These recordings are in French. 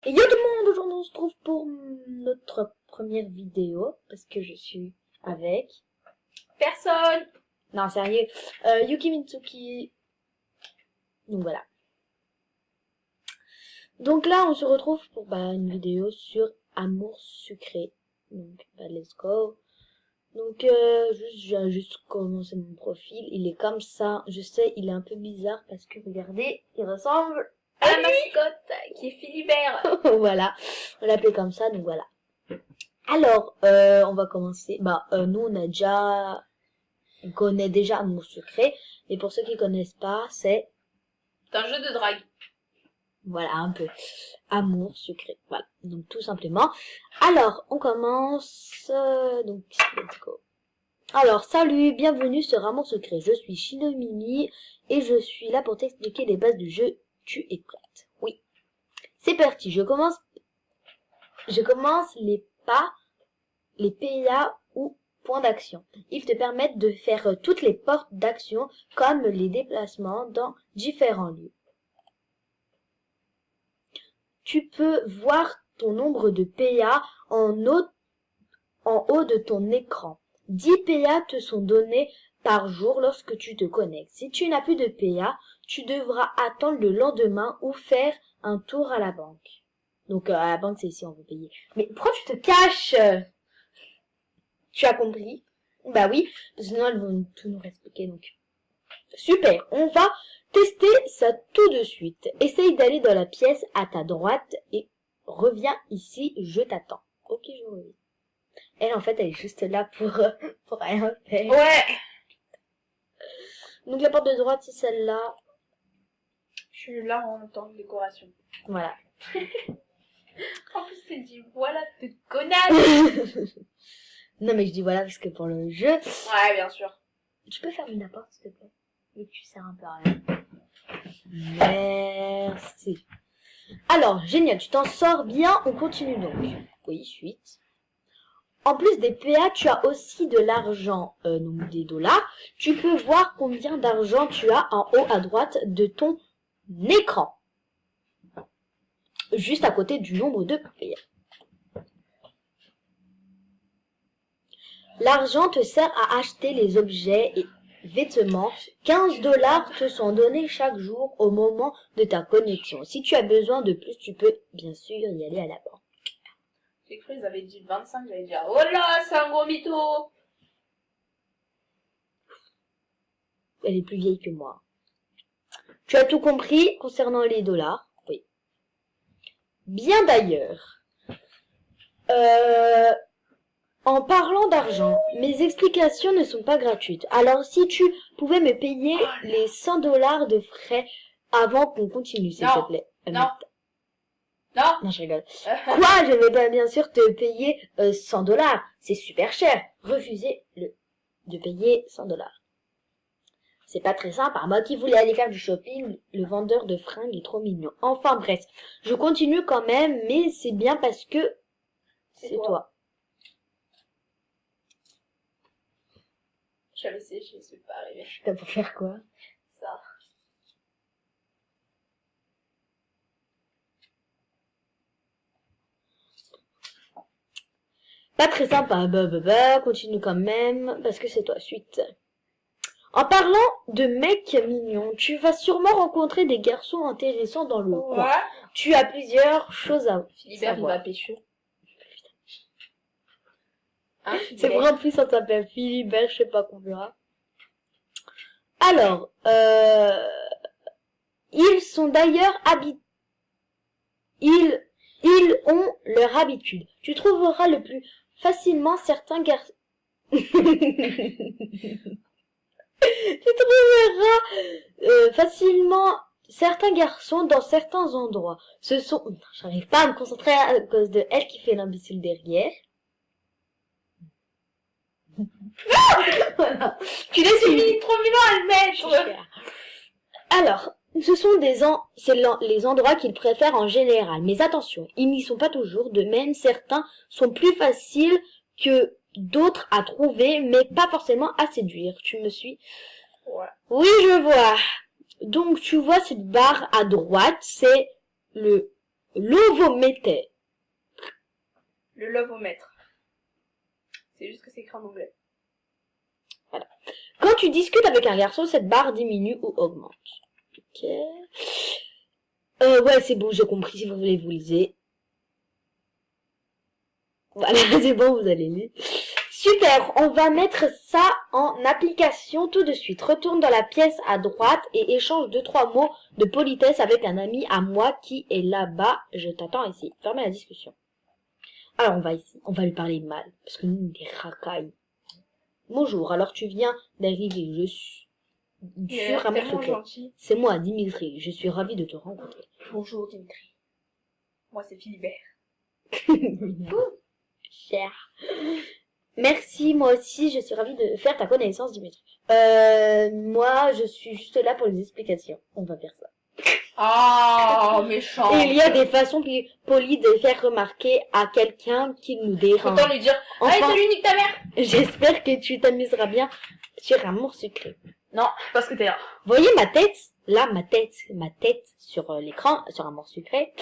Et yo tout le monde, aujourd'hui on se trouve pour notre première vidéo, parce que je suis avec... Personne. Non, sérieux, Yuki Mitsuki. Donc voilà. Donc là, on se retrouve pour une vidéo sur Amour sucré. Donc, let's go. Donc, j'ai juste commencé mon profil. Il est comme ça. Je sais, il est un peu bizarre parce que, regardez, il ressemble À la mascotte qui est Philibert. voilà, on l'appelait comme ça, donc voilà. Alors, on va commencer. Nous, on connaît déjà Amour secret, et pour ceux qui connaissent pas, c'est, C'est un jeu de drague. voilà, un peu, Amour secret, voilà, donc tout simplement. Alors, on commence, donc, let's go. Alors, salut, bienvenue sur Amour secret, je suis Shinomimi, et je suis là pour t'expliquer les bases du jeu. Tu es prête? Oui. C'est parti, je commence les PA ou points d'action. Ils te permettent de faire toutes les portes d'action comme les déplacements dans différents lieux. Tu peux voir ton nombre de PA en haut de ton écran. 10 PA te sont donnés par jour lorsque tu te connectes. Si tu n'as plus de PA, tu devras attendre le lendemain ou faire un tour à la banque. Donc à la banque, c'est ici, on veut payer. Mais pourquoi tu te caches? Tu as compris? Bah oui, sinon elles vont tout nous expliquer, donc. Super, on va tester ça tout de suite. Essaye d'aller dans la pièce à ta droite et reviens ici, je t'attends. Ok, je reviens. Elle, en fait, elle est juste là pour rien faire. Ouais. Donc la porte de droite, c'est celle-là. Je suis là en temps de décoration. Voilà. En plus, c'est dit, voilà cette connasse. Non, mais je dis voilà parce que pour le jeu... Ouais, bien sûr. Tu peux fermer la porte, s'il te plaît? Et tu sers un peu à rien. Merci. Alors, génial, tu t'en sors bien, on continue donc. Oui, suite. En plus des PA, tu as aussi de l'argent, donc des dollars. Tu peux voir combien d'argent tu as en haut à droite de ton écran. Juste à côté du nombre de PA. L'argent te sert à acheter les objets et vêtements. 15 dollars te sont donnés chaque jour au moment de ta connexion. Si tu as besoin de plus, tu peux bien sûr y aller à la banque. J'ai cru qu'ils avaient dit 25, j'allais dire, oh là, c'est un gros mytho. Elle est plus vieille que moi. Tu as tout compris concernant les dollars? Oui. Bien d'ailleurs. En parlant d'argent, mes explications ne sont pas gratuites. Alors si tu pouvais me payer les 100 dollars de frais avant qu'on continue, s'il te plaît. Non. Non. Non, je rigole. Quoi? Je vais pas bien sûr te payer 100 dollars. C'est super cher. Refusez de payer 100 dollars. C'est pas très sympa. Moi qui voulais aller faire du shopping, le vendeur de fringues est trop mignon. Enfin bref, je continue quand même, mais c'est bien parce que c'est toi. J'avais essayé, je ne suis pas arrivée. T'as pour faire quoi? Ça. Pas très sympa. Continue quand même, parce que c'est toi. Suite. En parlant de mecs mignons, tu vas sûrement rencontrer des garçons intéressants dans le coin. Tu as plusieurs choses à Philibert, savoir. il va pécho. Hein, c'est pour un plus, ça s'appelle Philibert, je sais pas combien. Alors, ils sont d'ailleurs ils ont leur habitude. Tu trouveras le plus facilement certains garçons. Tu trouveras facilement certains garçons dans certains endroits. Ce sont... J'arrive pas à me concentrer à cause de elle qui fait l'imbécile derrière. Voilà. Tu laisses une minute 3 minutes à le mettre. Alors, ce sont les endroits qu'ils préfèrent en général. Mais attention, ils n'y sont pas toujours. De même, certains sont plus faciles que d'autres à trouver, mais pas forcément à séduire. Tu me suis? Ouais. Oui, je vois. Donc, tu vois cette barre à droite, c'est le L'ovomètre. Le lovomètre. C'est juste que c'est écrit en anglais. Quand tu discutes avec un garçon, cette barre diminue ou augmente. Ok. Ouais, c'est bon, j'ai compris. Si vous voulez, vous lisez. Voilà, c'est bon, vous allez lire. Super, on va mettre ça en application tout de suite. Retourne dans la pièce à droite et échange 2-3 mots de politesse avec un ami à moi qui est là-bas. Je t'attends ici. Fermez la discussion. Alors, on va ici. On va lui parler mal. Parce que nous, des racailles. Bonjour, alors tu viens d'arriver. Je suis sur un tellement secret. gentil. C'est moi, Dimitri. Je suis ravi de te rencontrer. Bonjour Dimitri. Moi c'est Philibert. Cher. Merci, moi aussi, je suis ravie de faire ta connaissance, Dimitri. Moi, je suis juste là pour les explications. On va faire ça. Oh, méchant. Et il y a des façons plus polies de faire remarquer à quelqu'un qui nous dérange. Autant lui dire, allez Enfin, salut, nique ta mère. j'espère que tu t'amuseras bien sur Amour Sucré. Non, parce que t'es là. Voyez ma tête? Là, ma tête sur l'écran, sur Amour Sucré.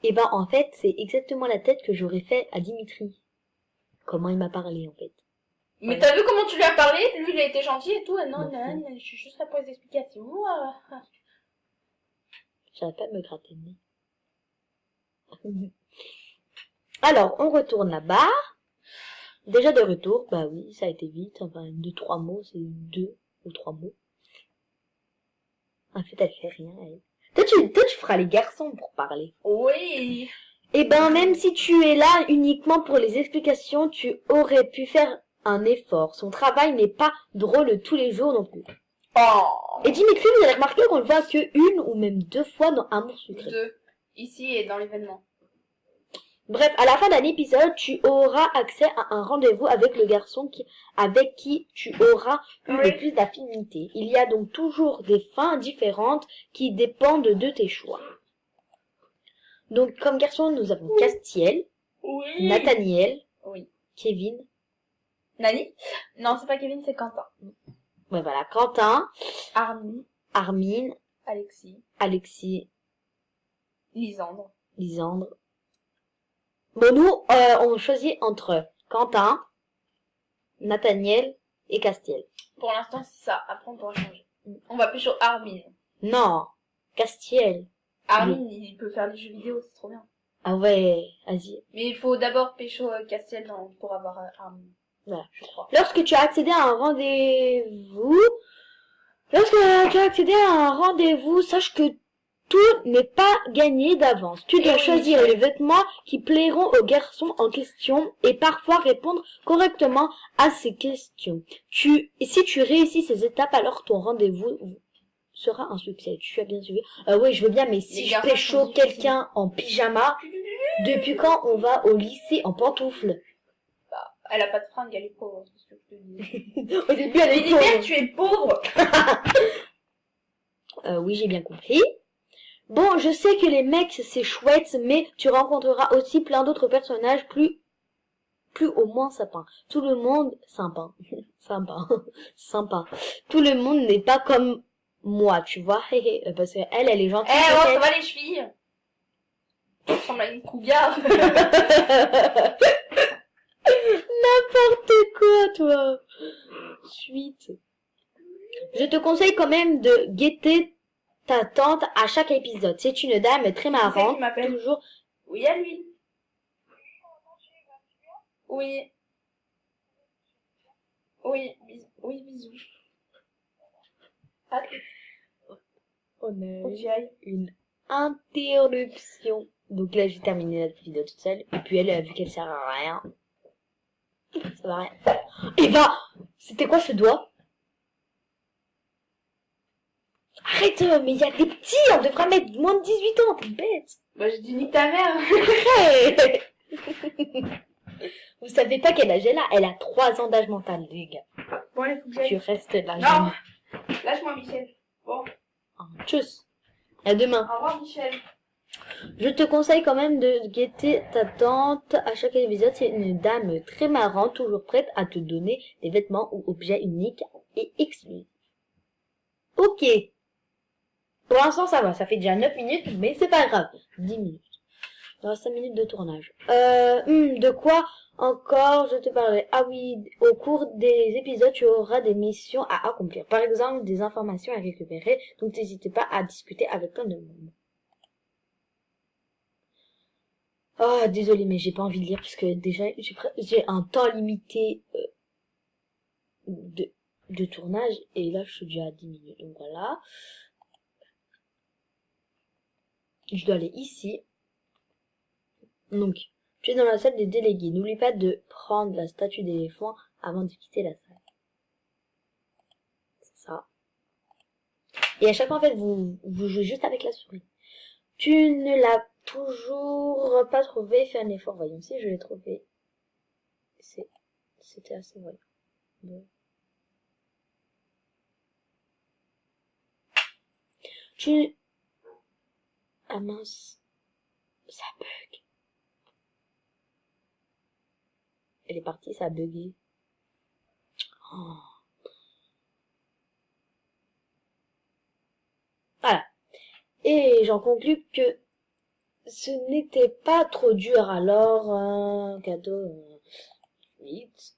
Et ben, en fait, c'est exactement la tête que j'aurais fait à Dimitri. Comment il m'a parlé, en fait. Mais Ouais. t'as vu comment tu lui as parlé? Lui il a été gentil et tout. Non, Non. je suis juste là pour les explications. J'arrête pas de me gratter le nez. Alors, on retourne là-bas. Déjà de retour, bah oui, ça a été vite. Enfin, 2-3 mots, c'est 2 ou 3 mots. En fait, elle fait rien, elle. Toi, tu feras les garçons pour parler. Oui. Eh ben, même si tu es là uniquement pour les explications, tu aurais pu faire un effort. Son travail n'est pas drôle tous les jours non plus. Oh. Et Dimitri, vous avez remarqué qu'on le voit que 1 ou même 2 fois dans Amour Sucré. 2. Ici et dans l'événement. Bref, à la fin d'un épisode, tu auras accès à un rendez-vous avec le garçon avec qui tu auras eu Oui. le plus d'affinité. Il y a donc toujours des fins différentes qui dépendent de tes choix. Donc, comme garçon, nous avons Castiel, Oui. Nathaniel, Oui. Kevin. Nani? Non, c'est pas Kevin, c'est Quentin. Ouais, voilà, Quentin, Armin. Armin, Alexis. Alexis, Lisandre. Lisandre. Bon, nous, on choisit entre Quentin, Nathaniel et Castiel. Pour l'instant, c'est ça. Après, on pourra changer. On va pécho Armin. Non, Castiel. Armin, il peut faire des jeux vidéo, c'est trop bien. Ah ouais, vas-y. Mais il faut d'abord pécho Castiel pour avoir Armin. Voilà. Je crois. Lorsque tu as accédé à un rendez-vous, sache que tout n'est pas gagné d'avance. Tu dois oui, choisir oui. les vêtements qui plairont au garçon en question et parfois répondre correctement à ces questions. Et si tu réussis ces étapes, alors ton rendez-vous sera un succès. Tu as bien suivi. Oui, je veux bien, mais si Les je garçons pécho sont difficiles. quelqu'un en pyjama, depuis quand on va au lycée en pantoufles? Elle a pas de fringues, elle est pauvre. C'est ce que je te dis. Au début, elle est Philibert, pauvre. tu es pauvre. Oui, j'ai bien compris. Bon, je sais que les mecs, c'est chouette, mais tu rencontreras aussi plein d'autres personnages plus au moins sympas. Tout le monde, sympa. Sympa. Tout le monde n'est pas comme moi, tu vois. Parce que elle est gentille. Eh, oh, ça peut-être. va les chevilles. Ça ressemble à une cougarde. N'importe quoi, toi. Suite. Je te conseille quand même de guetter ta tante à chaque épisode. C'est une dame très marrante. qui m'appelle Toujours. Oui, à l'huile. Oui. Oui, bisous. Ah, On faut que a j'y aille. une interruption. Donc là, j'ai terminé la vidéo toute seule. Et puis elle a vu qu'elle sert à rien. Ça va rien. Et bah, c'était quoi ce doigt? Arrête, mais il y a des petits, on devrait mettre moins de 18 ans, t'es bête. Bah, j'ai dit nique ta mère. Hey. Vous savez pas quel âge elle a? Elle a 3 ans d'âge mental, les gars. Bon, allez, faut que Tu j'aille. restes là. Non. Lâche-moi, Michel. Bon. Tchuss. À demain. Au revoir, Michel. Je te conseille quand même de guetter ta tante à chaque épisode. C'est une dame très marrante, toujours prête à te donner des vêtements ou objets uniques et exclusifs. Ok. Pour l'instant, ça va. Ça fait déjà 9 minutes, mais c'est pas grave. 10 minutes. Il reste 5 minutes de tournage. De quoi encore je te parlerai? Ah oui, au cours des épisodes, tu auras des missions à accomplir. Par exemple, des informations à récupérer. Donc, n'hésitez pas à discuter avec plein de monde. Oh, désolé, mais j'ai pas envie de lire parce que déjà, j'ai un temps limité de tournage et là, je suis déjà à 10 minutes. Donc voilà. Je dois aller ici. Donc, tu es dans la salle des délégués. N'oublie pas de prendre la statue d'éléphant avant de quitter la salle. C'est ça. Et à chaque fois, en fait, vous jouez juste avec la souris. Tu ne l'as toujours pas trouvé. Fais un effort. Voyons si je l'ai trouvé. C'était assez voyant. Bon. Ah mince. Ça bug. Elle est partie, ça a bugué. Oh. Voilà. Et j'en conclus que ce n'était pas trop dur. Alors, un cadeau, vite.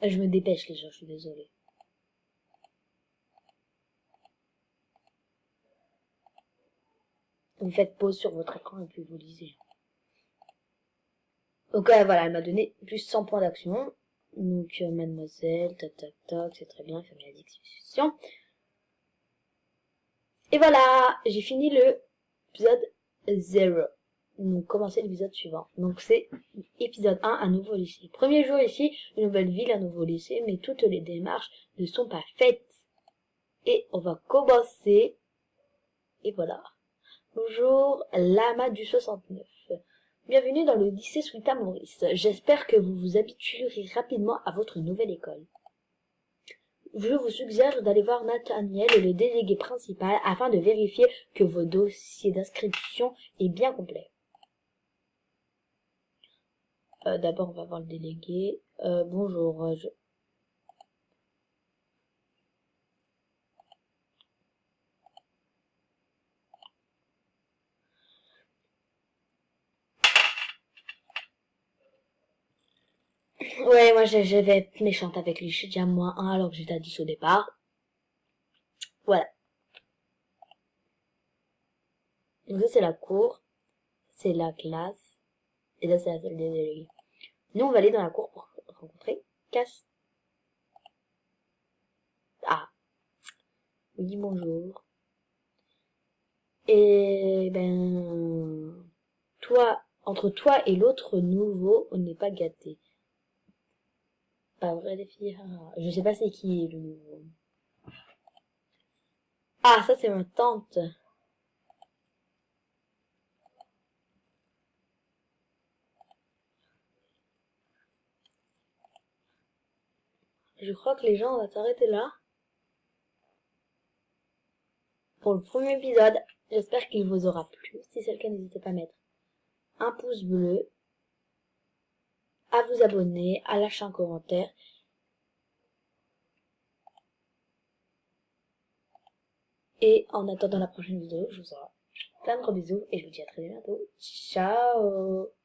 Je me dépêche, les gens, je suis désolée. Vous faites pause sur votre écran et puis vous lisez. Donc voilà, elle m'a donné plus 100 points d'action. Donc mademoiselle, tac tac tac, c'est très bien, fermez la discussion. Et voilà, j'ai fini le épisode 0. Donc commencez l'épisode suivant. Donc c'est épisode 1, un nouveau lycée. Premier jour ici, une nouvelle ville, un nouveau lycée, mais toutes les démarches ne sont pas faites. Et on va commencer. Et voilà. Bonjour, Lama du 69. Bienvenue dans le lycée Sultan Maurice. J'espère que vous vous habituerez rapidement à votre nouvelle école. Je vous suggère d'aller voir Nathaniel, le délégué principal, afin de vérifier que vos dossiers d'inscription est bien complet. D'abord, on va voir le délégué. Bonjour, Ouais, moi je vais être méchante avec lui. Je suis déjà moins 1 alors que j'étais à 10 au départ. Voilà. Donc ça c'est la cour, c'est la classe, et là c'est la salle des délégués. Nous on va aller dans la cour pour rencontrer Cass. Ah, oui bonjour. Et ben, toi, entre toi et l'autre nouveau, on n'est pas gâté. Pas vrai les filles? Ah, je sais pas c'est qui le nouveau. Ah, ça c'est ma tante. Je crois que les gens vont s'arrêter là pour le premier épisode. J'espère qu'il vous aura plu. Si c'est le cas, n'hésitez pas à mettre un pouce bleu, à vous abonner, à lâcher un commentaire. Et en attendant la prochaine vidéo, je vous envoie plein de gros bisous et je vous dis à très bientôt. Ciao!